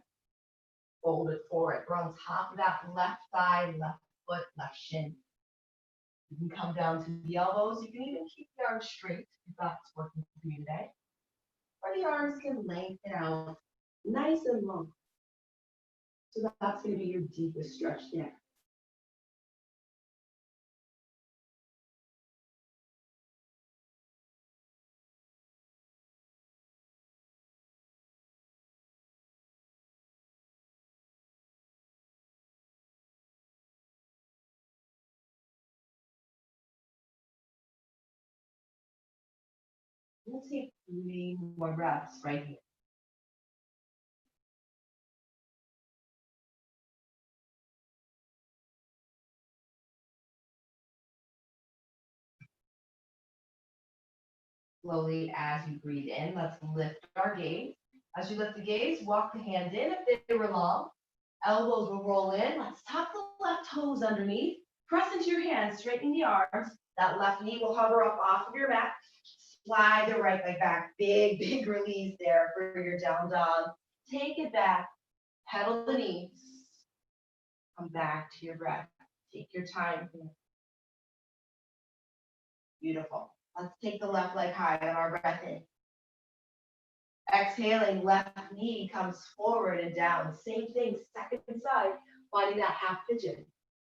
fold it forward. We're on top of that left thigh, left foot, left shin. You can come down to the elbows. You can even keep the arms straight if that's working for you today. Or the arms can lengthen out nice and long. So that's going to be your deepest stretch there. We'll take 3 more breaths right here. Slowly as you breathe in, let's lift our gaze. As you lift the gaze, walk the hands in if they were long. Elbows will roll in. Let's tuck the left toes underneath. Press into your hands, straightening the arms. That left knee will hover up off of your mat. Slide the right leg back. Big, big release there for your down dog. Take it back. Pedal the knees. Come back to your breath. Take your time here. Beautiful. Let's take the left leg high on our breath in. Exhaling, left knee comes forward and down. Same thing, second side, finding that half pigeon.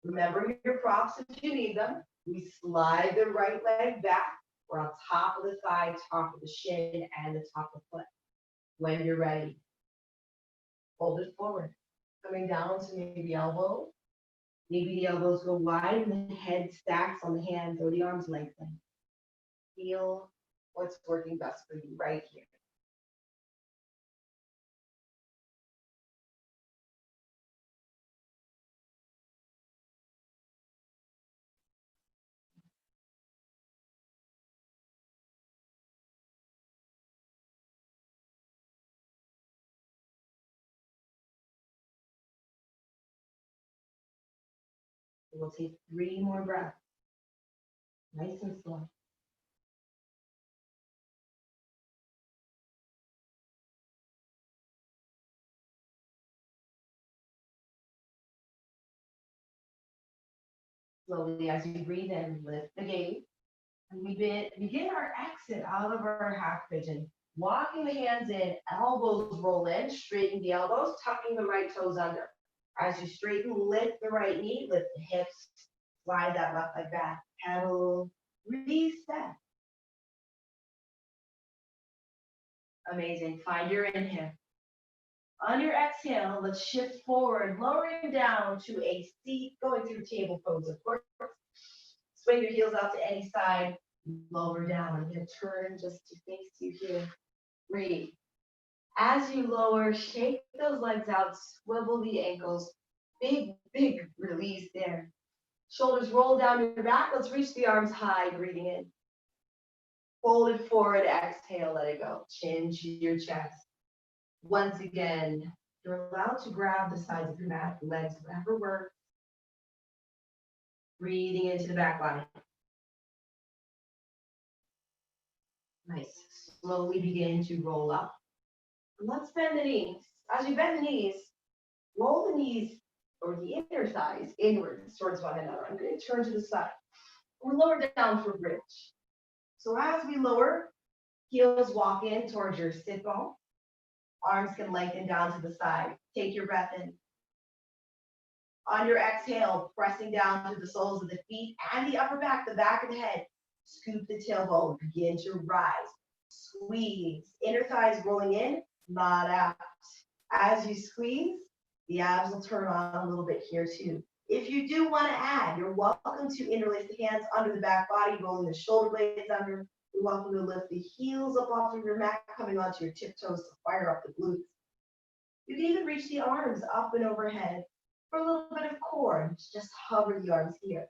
Remember your props if you need them. We slide the right leg back. We're on top of the thigh, top of the shin, and the top of the foot. When you're ready, hold it forward. Coming down to maybe elbow. Maybe the elbows go wide and the head stacks on the hands or the arms lengthen. Feel what's working best for you right here. We'll take 3 more breaths, nice and slow. Slowly, as you breathe in, lift the gaze. And we begin our exit out of our half pigeon. Walking the hands in, elbows roll in, straighten the elbows, tucking the right toes under. As you straighten, lift the right knee, lift the hips, slide that left leg back, pedal, reset. Amazing. Find your inhale. On your exhale, let's shift forward, lowering down to a seat, going through table pose, of course. Swing your heels out to any side, lower down. I'm going to turn just to face you here. Breathe. As you lower, shake those legs out, swivel the ankles. Big, big release there. Shoulders roll down your back. Let's reach the arms high, breathing in. Fold it forward, exhale, let it go. Chin to your chest. Once again, you're allowed to grab the sides of your mat, legs, whatever works. Breathing into the back body. Nice. Slowly begin to roll up. And let's bend the knees. As you bend the knees, roll the knees or the inner thighs inwards towards one another. I'm going to turn to the side. We're lower down for bridge. So as we lower, heels walk in towards your sit bone. Arms can lengthen down to the side. Take your breath in. On your exhale, pressing down to the soles of the feet and the upper back, the back of the head. Scoop the tailbone, begin to rise. Squeeze, inner thighs rolling in, not out. As you squeeze, the abs will turn on a little bit here too. If you do want to add, you're welcome to interlace the hands under the back body, rolling the shoulder blades under. You're welcome to lift the heels up off of your mat, coming onto your tiptoes to fire up the glutes. You can even reach the arms up and overhead for a little bit of core. Just hover the arms here.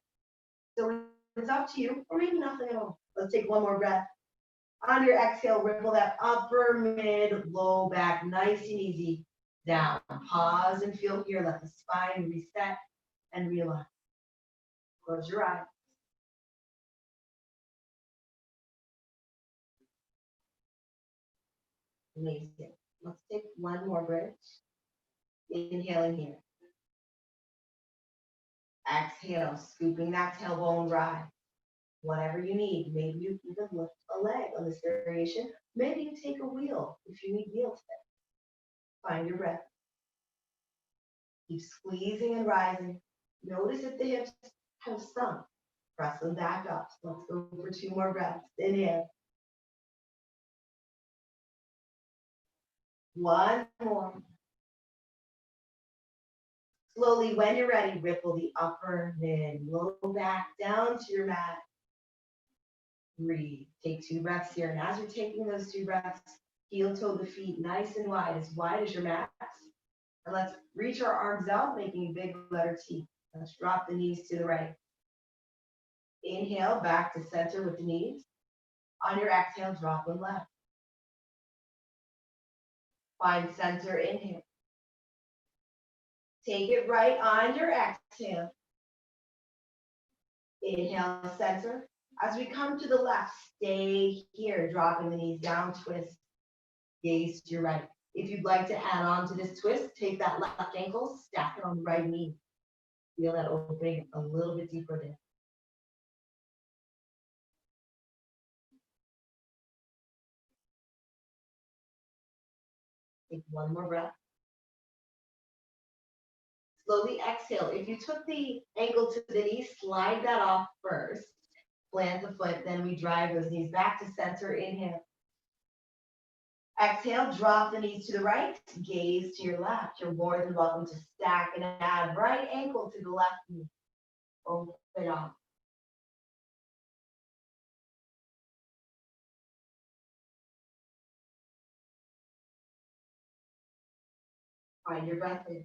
So it's up to you, or maybe nothing at all. Let's take one more breath. On your exhale, ripple that upper, mid, low back, nice and easy down. Pause and feel here. Let the spine reset and realign. Close your eyes. Amazing. Let's take one more bridge. Inhaling here. Exhale, scooping that tailbone rise. Whatever you need. Maybe you even lift a leg on this variation. Maybe you take a wheel if you need wheel today. Find your breath. Keep squeezing and rising. Notice if the hips have sunk. Press them back up. Let's go for 2 more breaths. Inhale. One more. Slowly, when you're ready, ripple the upper, mid, low back down to your mat. Breathe. Take 2 breaths here. And as you're taking those 2 breaths, heel toe the feet nice and wide as your mat. And let's reach our arms out, making a big letter T. Let's drop the knees to the right. Inhale, back to center with the knees. On your exhale, drop them left. Find center, inhale. Take it right on your exhale. Inhale, center. As we come to the left, stay here, dropping the knees down, twist, gaze to your right. If you'd like to add on to this twist, take that left ankle, stack it on the right knee. Feel that opening a little bit deeper there. Take one more breath. Slowly exhale. If you took the ankle to the knee, slide that off first. Plant the foot, then we drive those knees back to center. Inhale. Exhale, drop the knees to the right, gaze to your left. You're more than welcome to stack and add right ankle to the left knee. Open up. Find your breath in.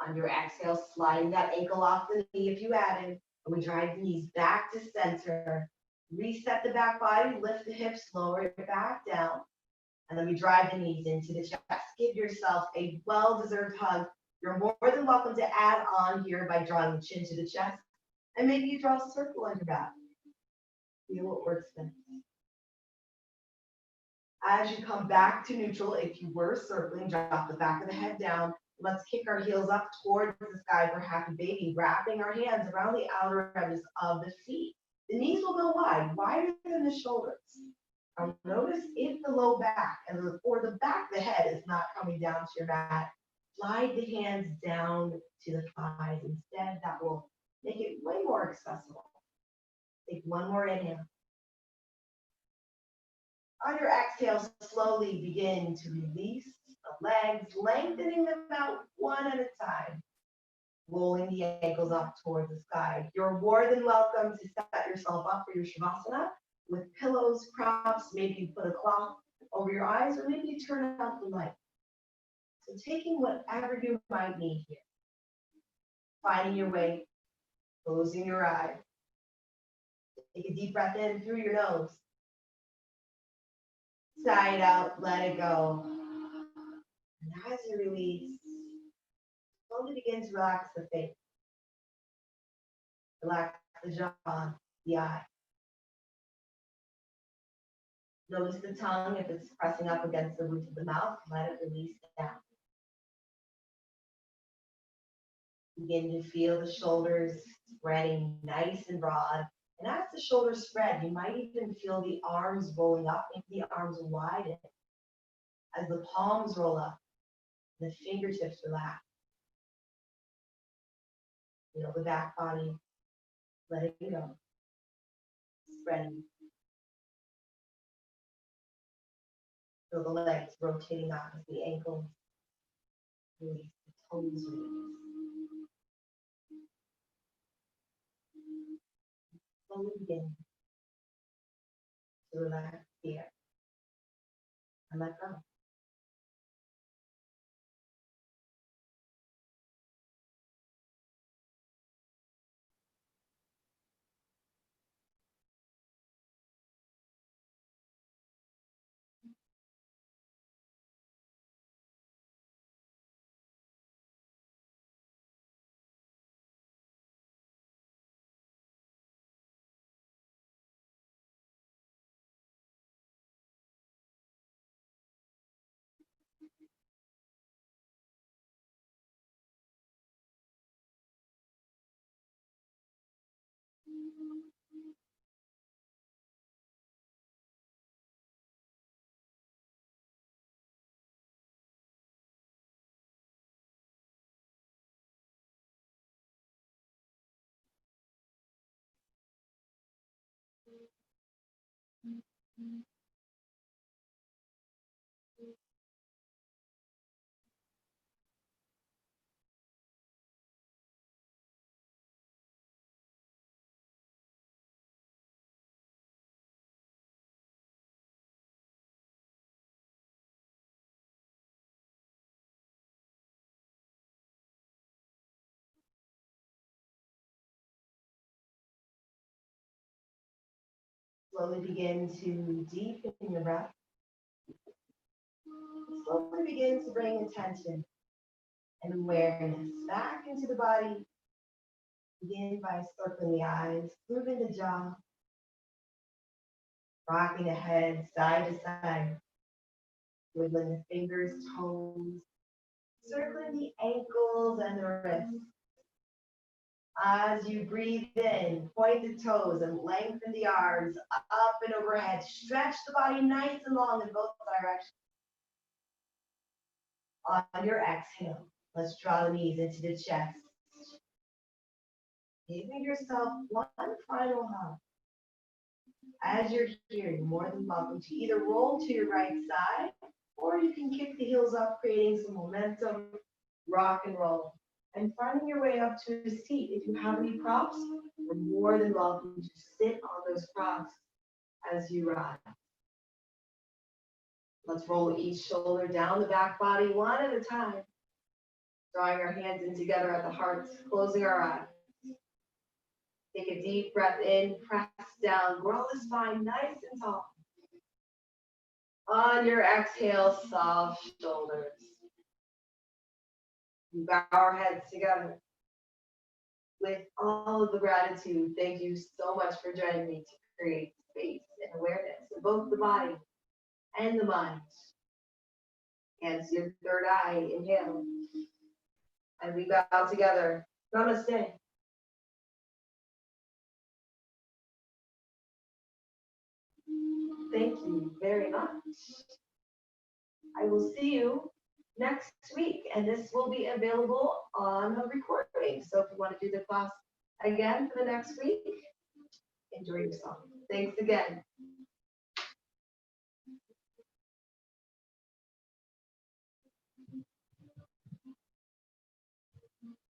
On your exhale, sliding that ankle off the knee if you added. And we drive the knees back to center. Reset the back body, lift the hips, lower it back down. And then we drive the knees into the chest. Give yourself a well-deserved hug. You're more than welcome to add on here by drawing the chin to the chest. And maybe you draw a circle on your back. Feel what works best. As you come back to neutral, if you were circling, drop the back of the head down. Let's kick our heels up towards the sky for happy baby, wrapping our hands around the outer edges of the feet. The knees will go wide, wider than the shoulders. Now notice if the low back or the back of the head is not coming down to your mat, slide the hands down to the thighs. Instead, that will make it way more accessible. Take one more inhale. On your exhale, slowly begin to release the legs, lengthening them out one at a time, rolling the ankles up towards the sky. You're more than welcome to set yourself up for your Shavasana with pillows, props. Maybe you put a cloth over your eyes, or maybe you turn out the light. So taking whatever you might need here, finding your way, closing your eyes. Take a deep breath in through your nose. Sigh it out, let it go. And as you release, slowly begin to relax the face. Relax the jaw, the eye. Notice the tongue, if it's pressing up against the roof of the mouth, let it release down. Begin to feel the shoulders spreading nice and broad. And as the shoulders spread, you might even feel the arms rolling up, make the arms widen. As the palms roll up, the fingertips relax. Feel the back body, let it go. Spreading. Feel the legs rotating up as the ankles release, the toes release. Slowly begin to relax here and let go. Slowly begin to deepen your breath. Slowly begin to bring attention and awareness back into the body. Begin by circling the eyes, moving the jaw, rocking the head side to side, wiggling the fingers, toes, circling the ankles and the wrists. As you breathe in, point the toes and lengthen the arms up and overhead. Stretch the body nice and long in both directions. On your exhale, let's draw the knees into the chest. Giving yourself one final hug. As you're here, you're more than welcome to either roll to your right side or you can kick the heels up, creating some momentum, rock and roll. And finding your way up to a seat. If you have any props, you're more than welcome to sit on those props as you rise. Let's roll each shoulder down the back body one at a time. Drawing our hands in together at the heart, closing our eyes. Take a deep breath in, press down, grow the spine nice and tall. On your exhale, soft shoulders. We bow our heads together. With all of the gratitude, thank you so much for joining me to create space and awareness in both the body and the mind. Hands to your third eye, inhale. And we bow together. Namaste. Thank you very much. I will see you next week, and this will be available on a recording. So if you want to do the class again for the next week, enjoy yourself. Thanks again.